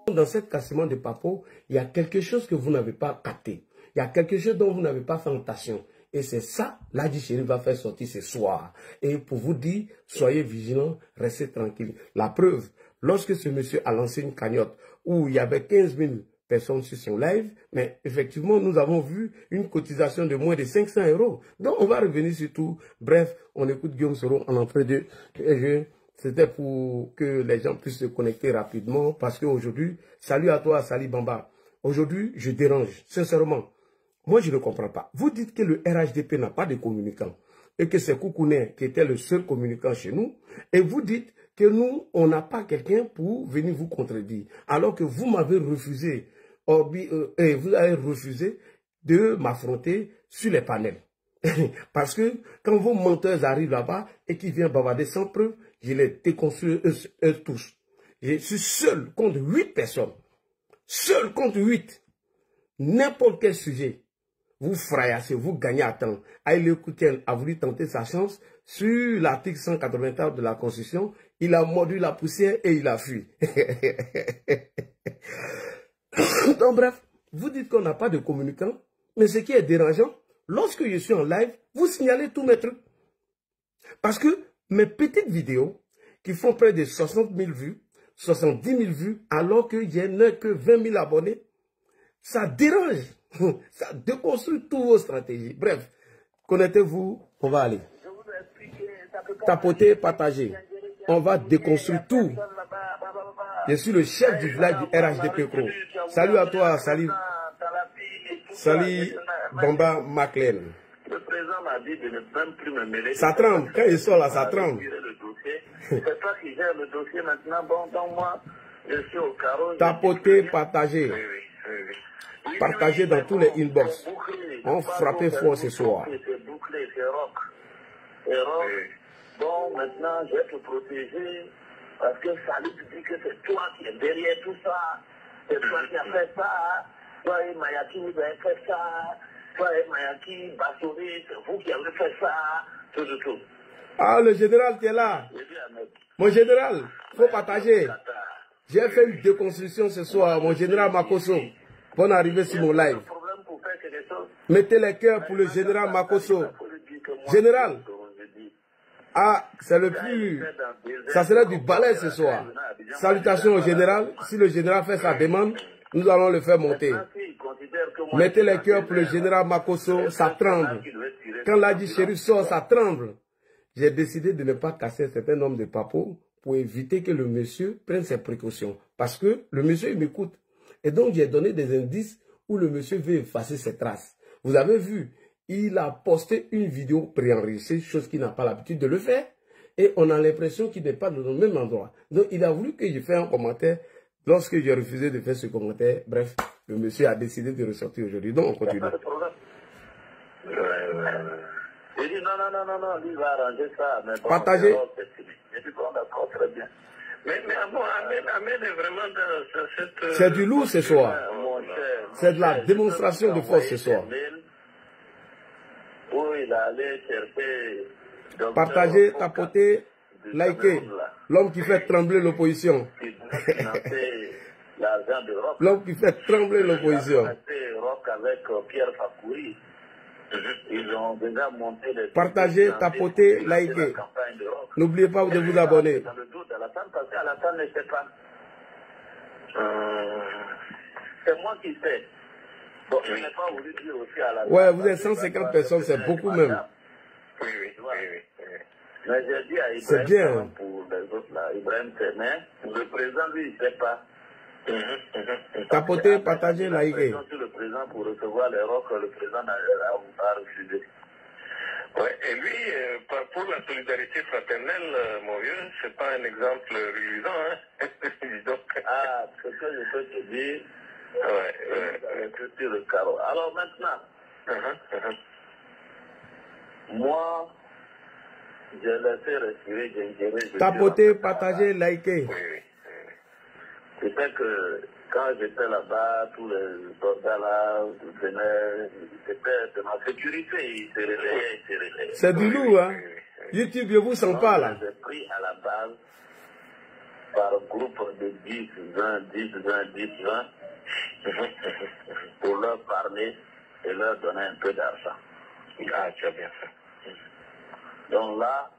Dans cet cassement de papo, il y a quelque chose que vous n'avez pas capté. Il y a quelque chose dont vous n'avez pas fait attention. Et c'est ça, Ladji Chérif va faire sortir ce soir. Et pour vous dire, soyez vigilants, restez tranquilles. La preuve, lorsque ce monsieur a lancé une cagnotte où il y avait 15 000 personnes sur son live, mais effectivement, nous avons vu une cotisation de moins de 500 €. Donc, on va revenir sur tout. Bref, on écoute Guillaume Soro en entrée de jeu. C'était pour que les gens puissent se connecter rapidement parce qu'aujourd'hui, salut à toi, Sali Bamba. Aujourd'hui, je dérange, sincèrement. Moi, je ne comprends pas. Vous dites que le RHDP n'a pas de communicant et que c'est Koukoune qui était le seul communicant chez nous. Et vous dites que nous, on n'a pas quelqu'un pour venir vous contredire. Alors que vous m'avez refusé, vous avez refusé de m'affronter sur les panels. Parce que quand vos menteurs arrivent là-bas et qu'ils viennent bavarder sans preuve, je les déconstruis eux tous. Je suis seul contre 8 personnes. Seul contre 8. N'importe quel sujet. Vous frayez, vous gagnez à temps. Aïe Koutienne a voulu tenter sa chance sur l'article 184 de la Constitution. Il a mordu la poussière et il a fui. Donc bref, vous dites qu'on n'a pas de communicant. Mais ce qui est dérangeant, lorsque je suis en live, vous signalez tous mes trucs. Parce que mes petites vidéos, qui font près de 60 000 vues, 70 000 vues, alors qu'il n'y en a que 20 000 abonnés, ça dérange. Ça déconstruit toutes vos stratégies. Bref, connectez-vous, on va aller. Tapoter, partager. On va déconstruire tout. Je suis le chef du village du RHDP Pro. Salut à toi, salut Bamba Maclen. Le président m'a dit de ne même plus me mêler. Ça tremble, quand il sort là, ça tremble. C'est toi qui gères le dossier maintenant. Bon, donc moi, je suis au carreau. Tapoter, partager. Partagez dans tous les inbox. On frappait fort ce soir. C'est bouclé, c'est rock. C'est rock. Bon, maintenant, je vais te protéger. Parce que Salut dit que c'est toi qui es derrière tout ça. C'est toi qui as fait ça. Toi et Mayaki, vous avez fait ça. Toi et Mayaki, Bassori, c'est vous qui avez fait ça. Tout. Ah, le général qui est là. Mon général, il faut partager. J'ai fait une déconstruction ce soir, mon général Makosso. Bonne arrivée sur mon live. Mettez les cœurs pour le général Makosso. Général. Ah, c'est le plus... Ça serait du balai ce soir. Salutations au général. Si le général fait sa demande, nous allons le faire monter. Mettez les cœurs pour le général Makosso. Ça tremble. Quand Ladji Chérif sort, ça tremble. J'ai décidé de ne pas casser un certain nombre de papos pour éviter que le monsieur prenne ses précautions. Parce que le monsieur, il m'écoute. Et donc, j'ai donné des indices où le monsieur veut effacer ses traces. Vous avez vu, il a posté une vidéo préenregistrée, chose qu'il n'a pas l'habitude de le faire. Et on a l'impression qu'il n'est pas dans le même endroit. Donc, il a voulu que je fasse un commentaire. Lorsque j'ai refusé de faire ce commentaire, bref, le monsieur a décidé de ressortir aujourd'hui. Donc, on continue. Il dit non, lui va arranger ça. Mais bon, partagez. Je dis bon, d'accord, très bien. Mais bon, Ahmed est vraiment dans cette... C'est du lourd ce soir. C'est de la démonstration de force ce soir. Où il allait chercher... Partagez, tapotez, likez. L'homme qui fait trembler l'opposition. L'homme qui fait trembler l'opposition. Ils ont déjà monté les... Partagez, tapotez, likez. N'oubliez pas de vous abonner. Dans le doute, Alassane, parce qu'Alassane ne sait pas. C'est moi qui sais. Bon, je n'ai pas voulu dire aussi à Alassane. Ouais, vous êtes 150 personnes, c'est beaucoup même. Oui. Mais j'ai dit à Ibrahim, c'est bien. Pour les autres là, Ibrahim sait, mais le président, lui, il ne sait pas. Tapotez, partagez, likez. Sur le président pour recevoir les rocs, le président a refusé. Ouais, et lui, pour la solidarité fraternelle, mon vieux, c'est pas un exemple reluisant, hein. Donc... Ah, ce que je peux te dire, sur le carreau. Alors maintenant, moi, je laissé respirer, j'ai ingéré. Tapotez, partagez, likez. C'est fait que quand j'étais là-bas, tous les soldats là venaient, c'était de ma sécurité, ils se réveillaient. C'est du lourd, hein. YouTube, je vous sens pas là. Je les ai pris à la base par groupe de 10, 20, 10, 20, 10, 20, pour leur parler et leur donner un peu d'argent. Ah, tu as bien fait. Donc là,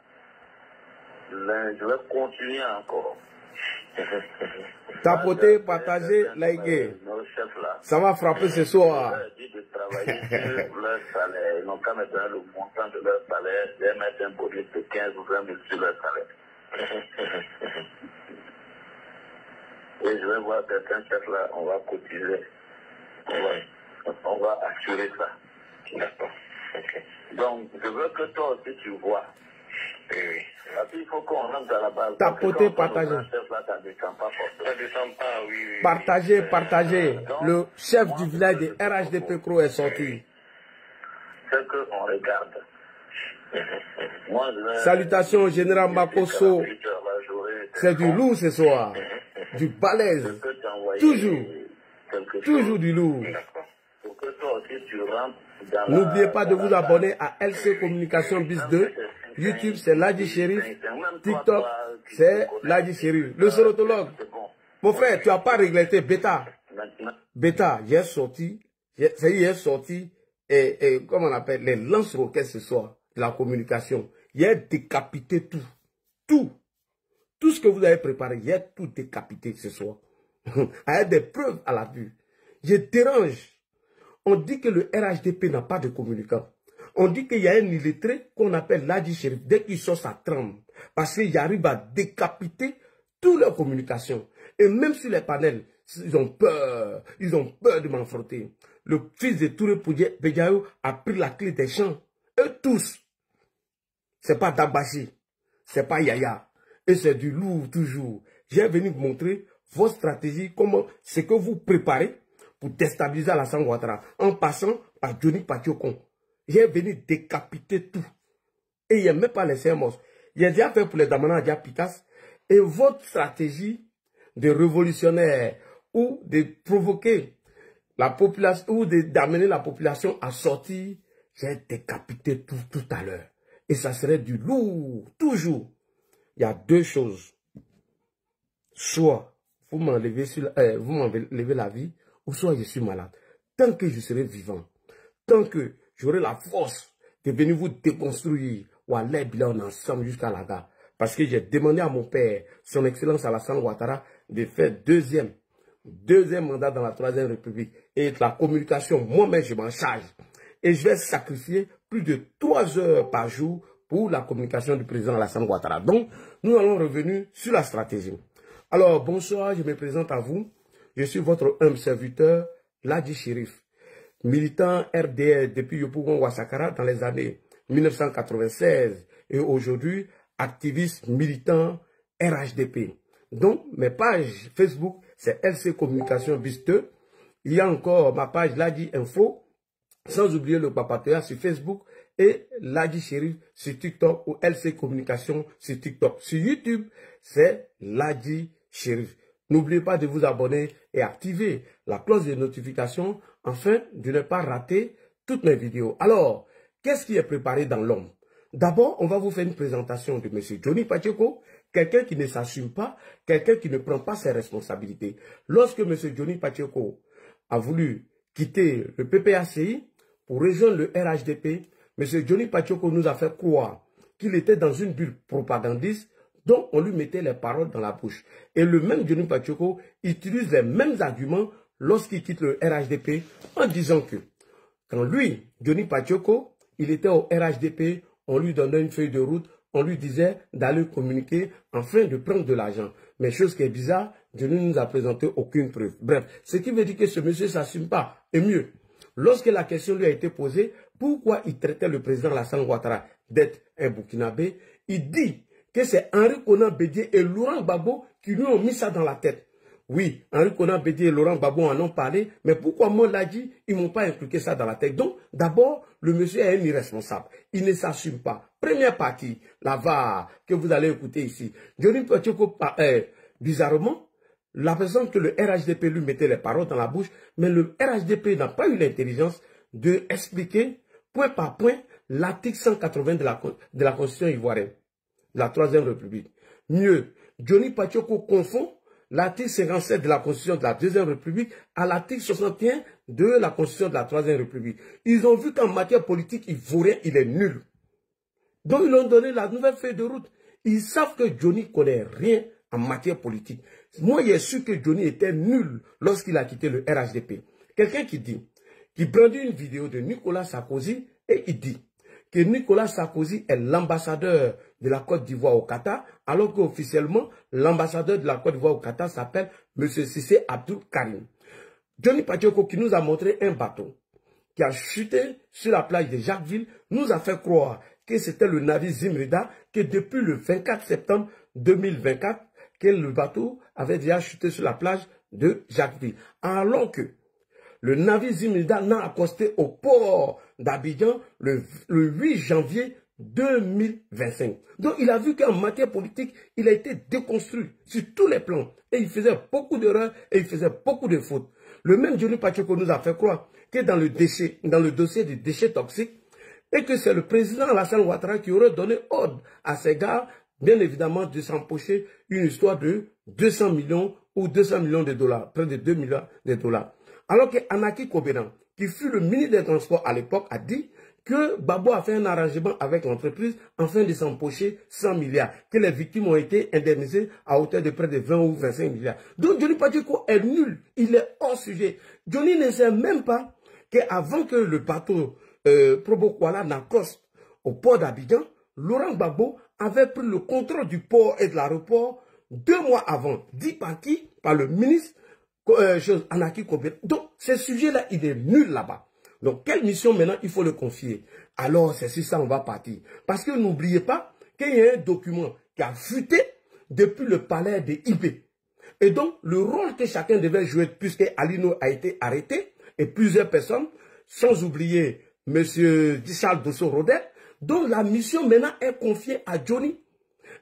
je vais continuer encore. Tapoter, partager, liker. Ça va frapper ce soir. Je leur dis de travailler sur leur salaire. Ils n'ont qu'à me donner le montant de leur salaire. Je vais mettre un bonus de 15 ou 20 000 sur leur salaire. Et je vais voir certains chefs là, on va cotiser. On va assurer ça. D'accord. Okay. Donc, je veux que toi aussi tu vois. Oui. Parce qu'il faut qu'on rentre à la base. Tapoter, partager. Ça ne descend pas forcément. Ça descend pas, oui. Partagez, partagez. Le chef du village de RHDP Kro est sorti. C'est qu'on regarde. Salutations au général Makoso. C'est du lourd ce soir. Du balèze. Toujours du lourd. N'oubliez pas de vous abonner à LC Communication Bis 2. YouTube, c'est Ladji Chérif. TikTok, c'est Ladji Chérif. Le sorotologue. Mon frère, tu n'as pas regretté Beta. Beta, j'ai sorti. J'ai sorti. Et comment on appelle, les lance-roquettes ce soir. De la communication. J'ai décapité tout. Tout ce que vous avez préparé, j'ai tout décapité ce soir. Avec des preuves à la vue. Je dérange. On dit que le RHDP n'a pas de communicant. On dit qu'il y a un illettré qu'on appelle Ladji Chérif. Dès qu'il sort sa tremble. Parce qu'il arrive à décapiter toutes leurs communications. Et même sur les panels, ils ont peur. Ils ont peur de m'affronter. Le fils de Touré Bédiaou a pris la clé des champs. Eux tous. C'est pas Dabashi. C'est pas Yaya. Et c'est du lourd toujours. J'ai venu vous montrer votre stratégie, comment ce que vous préparez pour déstabiliser Alassane Ouattara en passant par Johnny Patiokon. J'ai venu décapiter tout. Et il n'y a même pas laissé un morceau. Il a déjà fait pour les Damana Adja Pitas. Et votre stratégie de révolutionnaire ou de provoquer la population ou d'amener la population à sortir, j'ai décapité tout à l'heure. Et ça serait du lourd, toujours. Il y a deux choses. Soit vous m'enlevez la vie, ou soit je suis malade. Tant que je serai vivant, tant que j'aurai la force de venir vous déconstruire, ou aller bien ensemble jusqu'à la gare. Parce que j'ai demandé à mon père, son excellence Alassane Ouattara, de faire deuxième mandat dans la 3e République. Et la communication, moi-même, je m'en charge. Et je vais sacrifier plus de 3 heures par jour pour la communication du président Alassane Ouattara. Donc, nous allons revenir sur la stratégie. Alors, bonsoir, je me présente à vous. Je suis votre humble serviteur, Ladji Chérif, militant RDR depuis Yopougon Ouassakara dans les années 1996 et aujourd'hui, activiste militant RHDP. Donc, mes pages Facebook, c'est LC Communication Bis 2. Il y a encore ma page Ladji Info, sans oublier le papatéa sur Facebook et Ladji Chérif sur TikTok ou LC Communication sur TikTok. Sur YouTube, c'est Ladji Chérif. N'oubliez pas de vous abonner et activer la cloche de notification afin de ne pas rater toutes mes vidéos. Alors, qu'est-ce qui est préparé dans l'homme? D'abord, on va vous faire une présentation de M. Johnny Patioko, quelqu'un qui ne s'assume pas, quelqu'un qui ne prend pas ses responsabilités. Lorsque M. Johnny Patioko a voulu quitter le PPACI pour rejoindre le RHDP, M. Johnny Patioko nous a fait croire qu'il était dans une bulle propagandiste dont on lui mettait les paroles dans la bouche. Et le même Johnny Patioko utilise les mêmes arguments lorsqu'il quitte le RHDP en disant que quand lui, Johnny Patioko, il était au RHDP, on lui donnait une feuille de route, on lui disait d'aller communiquer afin de prendre de l'argent. Mais chose qui est bizarre, Johnny ne nous a présenté aucune preuve. Bref, ce qui veut dire que ce monsieur ne s'assume pas. Et mieux, lorsque la question lui a été posée, pourquoi il traitait le président Alassane Ouattara d'être un Burkinabé, il dit que c'est Henri Konan Bédié et Laurent Gbagbo qui lui ont mis ça dans la tête. Oui, Henri Konan Bédié et Laurent Gbagbo en ont parlé, mais pourquoi moi Ladji, ils ne m'ont pas impliqué ça dans la tête. Donc, d'abord, le monsieur est un irresponsable. Il ne s'assume pas. Première partie, la VAR, que vous allez écouter ici. Johnny Patioko, bizarrement, la personne que le RHDP lui mettait les paroles dans la bouche, mais le RHDP n'a pas eu l'intelligence d'expliquer point par point l'article 180 de la Constitution ivoirienne, la 3e République. Mieux, Johnny Pacheco confond l'article 57 de la Constitution de la Deuxième République à l'article 61 de la Constitution de la Troisième République. Ils ont vu qu'en matière politique, il vaut rien, il est nul. Donc, ils ont donné la nouvelle feuille de route. Ils savent que Johnny ne connaît rien en matière politique. Moi, j'ai su que Johnny était nul lorsqu'il a quitté le RHDP. Quelqu'un qui brandit une vidéo de Nicolas Sarkozy et il dit que Nicolas Sarkozy est l'ambassadeur de la Côte d'Ivoire au Qatar, alors qu'officiellement, l'ambassadeur de la Côte d'Ivoire au Qatar s'appelle M. Cissé Abdul Karim. Johnny Pacheco, qui nous a montré un bateau qui a chuté sur la plage de Jacquesville, nous a fait croire que c'était le navire Zimrida, que depuis le 24 septembre 2024, que le bateau avait déjà chuté sur la plage de Jacquesville. Alors que le navire Zimrida n'a accosté au port d'Abidjan le 8 janvier 2025. Donc il a vu qu'en matière politique, il a été déconstruit sur tous les plans. Et il faisait beaucoup d'erreurs et il faisait beaucoup de fautes. Le même Johnny Pacheco nous a fait croire que dans le dossier des déchets toxiques, et que c'est le président Alassane Ouattara qui aurait donné ordre à ces gars, bien évidemment, de s'empocher une histoire de 200 millions ou 200 millions de dollars, près de 2 milliards de dollars. Alors que Anaki Kobenan, qui fut le ministre des Transports à l'époque, a dit que Babo a fait un arrangement avec l'entreprise afin de s'empocher 100 milliards, que les victimes ont été indemnisées à hauteur de près de 20 ou 25 milliards. Donc Johnny Pacheco est nul, il est hors sujet. Johnny ne sait même pas qu'avant que le bateau Probo Kuala n'accoste au port d'Abidjan, Laurent Gbagbo avait pris le contrôle du port et de l'aéroport 2 mois avant, dit par qui? Par le ministre Anaki Kobenan. Donc, ce sujet-là, il est nul là-bas. Donc, quelle mission maintenant il faut le confier? Alors, c'est sur ça on va partir. Parce que n'oubliez pas qu'il y a un document qui a fuité depuis le palais de IB. Et donc, le rôle que chacun devait jouer, puisque Alino a été arrêté, et plusieurs personnes, sans oublier M. Charles Dosso-Rodet, dont la mission maintenant est confiée à Johnny.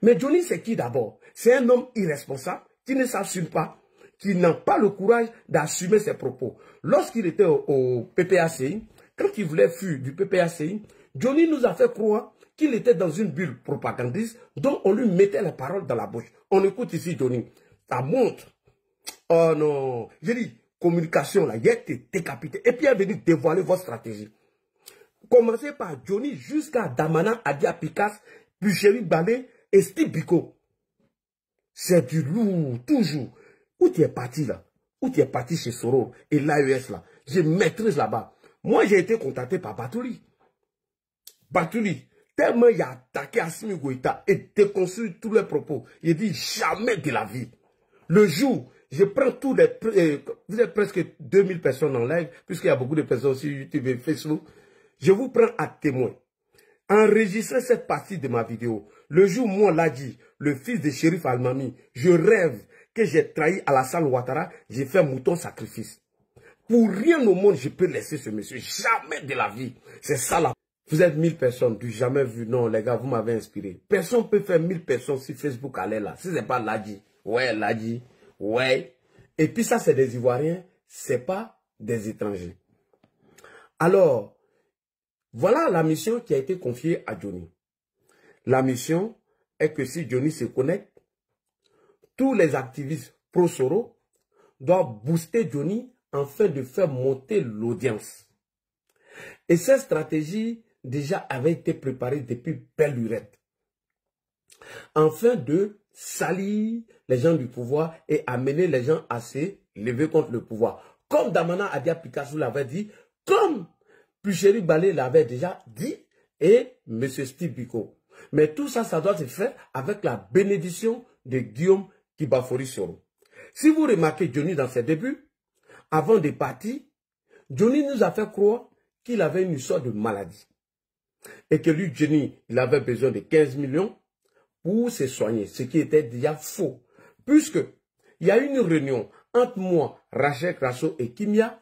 Mais Johnny, c'est qui d'abord? C'est un homme irresponsable, qui ne s'assume pas, qui n'a pas le courage d'assumer ses propos. Lorsqu'il était au PPACI, quand il voulait fuir du PPACI, Johnny nous a fait croire qu'il était dans une bulle propagandiste dont on lui mettait les paroles dans la bouche. On écoute ici Johnny. Ça montre. Oh non. J'ai dit, communication là, il a été décapité. Et puis il est venu dévoiler votre stratégie. Commencez par Johnny jusqu'à Damana, Adia Picasso, Bucheri Balé et Steve Biko. C'est du lourd, toujours. Où tu es parti là? Où tu es parti chez Soro et l'AES là? Je maîtrise là-bas. Moi, j'ai été contacté par Batouli. Batouli, tellement il a attaqué Assimi Goïta et déconstruit tous les propos. Il dit jamais de la vie. Le jour, je prends tous les... vous êtes presque 2000 personnes en live, puisqu'il y a beaucoup de personnes sur YouTube et Facebook. Je vous prends à témoin. Enregistrez cette partie de ma vidéo. Le jour où moi, Ladji, le fils de Chérif Almami, je rêve que j'ai trahi Alassane Ouattara, j'ai fait mouton sacrifice. Pour rien au monde, je peux laisser ce monsieur. Jamais de la vie. C'est ça là. Vous êtes 1000 personnes, du jamais vu. Non, les gars, vous m'avez inspiré. Personne ne peut faire 1000 personnes sur Facebook aller là. Si ce n'est pas Ladji. Ouais, Ladji. Ouais. Et puis ça, c'est des Ivoiriens. Ce n'est pas des étrangers. Alors, voilà la mission qui a été confiée à Johnny. La mission est que si Johnny se connecte, tous les activistes pro-Soro doivent booster Johnny afin de faire monter l'audience. Et cette stratégie déjà avait été préparée depuis belle lurette. Afin de salir les gens du pouvoir et amener les gens à se lever contre le pouvoir. Comme Damana Adia Picasso l'avait dit, comme Bucheri Balé l'avait déjà dit, et M. Steve Biko. Mais tout ça, ça doit se faire avec la bénédiction de Guillaume Kibafori Soro. Si vous remarquez Johnny dans ses débuts, avant de partir, Johnny nous a fait croire qu'il avait une sorte de maladie. Et que lui, Johnny, il avait besoin de 15 millions pour se soigner, ce qui était déjà faux. Puisque il y a eu une réunion entre moi, Rachel Krasso et Kimia.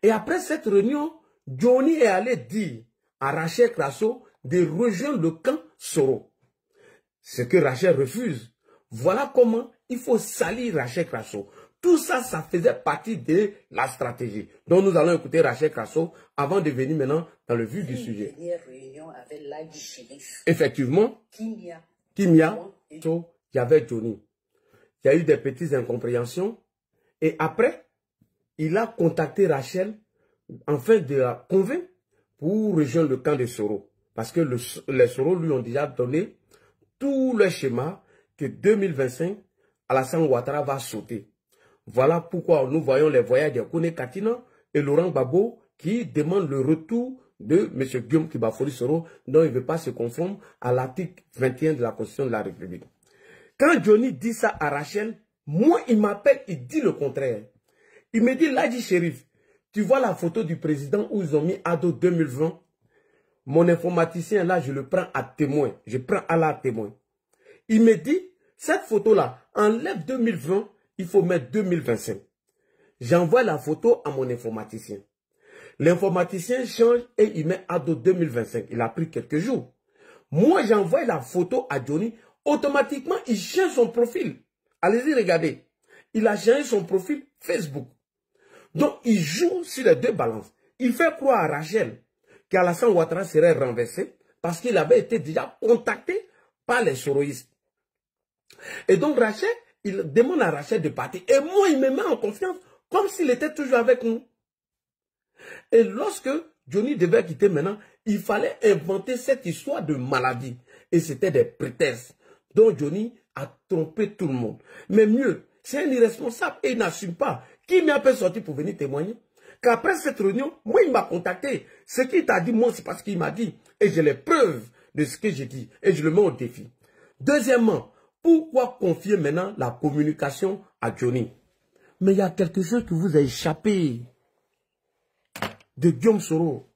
Et après cette réunion, Johnny est allé dire à Rachel Krasso de rejoindre le camp Soro. Ce que Rachel refuse. Voilà comment il faut salir Rachel Krasso. Tout ça, ça faisait partie de la stratégie. Donc nous allons écouter Rachel Krasso avant de venir maintenant dans le vif du sujet. Réunion avec Ladji Chérif. Effectivement, Kimia, il y avait Johnny. il y a eu des petites incompréhensions. Et après, il a contacté Rachel afin de la convaincre pour rejoindre le camp de Soro. Parce que les Soro lui ont déjà donné tout le schéma que 2025, Alassane Ouattara va sauter. Voilà pourquoi nous voyons les voyages de Kone Katina et Laurent Gbagbo qui demandent le retour de M. Guillaume Kibafori Soro, dont il ne veut pas se conformer à l'article 21 de la Constitution de la République. Quand Johnny dit ça à Rachel, moi, il m'appelle, il dit le contraire. Il me dit, Ladji Chérif, tu vois la photo du président où ils ont mis Ado 2020? Mon informaticien, là, je le prends à témoin. Je prends Allah à témoin. Il me dit, cette photo-là, enlève 2020, il faut mettre 2025. J'envoie la photo à mon informaticien. L'informaticien change et il met Ado 2025. Il a pris quelques jours. Moi, j'envoie la photo à Johnny. Automatiquement, il change son profil. Allez-y, regardez. Il a changé son profil Facebook. Donc, il joue sur les deux balances. Il fait croire à Rachel qu'Alassane Ouattara serait renversé parce qu'il avait été déjà contacté par les soroïstes. Et donc, Rachel, il demande à Rachel de partir. Et moi, il me met en confiance comme s'il était toujours avec nous. Et lorsque Johnny devait quitter maintenant, il fallait inventer cette histoire de maladie. Et c'était des prétextes dont Johnny a trompé tout le monde. Mais mieux, c'est un irresponsable et il n'assume pas. Qui m'a fait sortir pour venir témoigner? Qu'après cette réunion, moi, il m'a contacté. Ce qu'il t'a dit, moi, c'est parce qu'il m'a dit. Et j'ai les preuves de ce que j'ai dit. Et je le mets au défi. Deuxièmement, pourquoi confier maintenant la communication à Johnny? Mais il y a quelque chose qui vous a échappé de Guillaume Soro.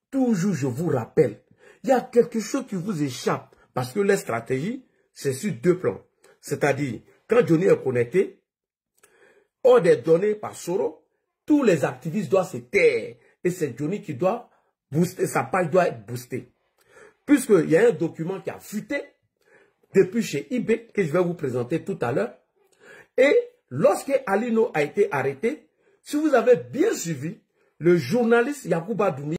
Toujours, je vous rappelle, il y a quelque chose qui vous échappe. Parce que la stratégie, c'est sur deux plans. C'est-à-dire, quand Johnny est connecté, hors des données par Soro, tous les activistes doivent se taire. Et c'est Johnny qui doit booster, sa page doit être boostée. Puisqu'il y a un document qui a fuité depuis chez eBay, que je vais vous présenter tout à l'heure. Et lorsque Alino a été arrêté, si vous avez bien suivi, le journaliste Yacouba Doumi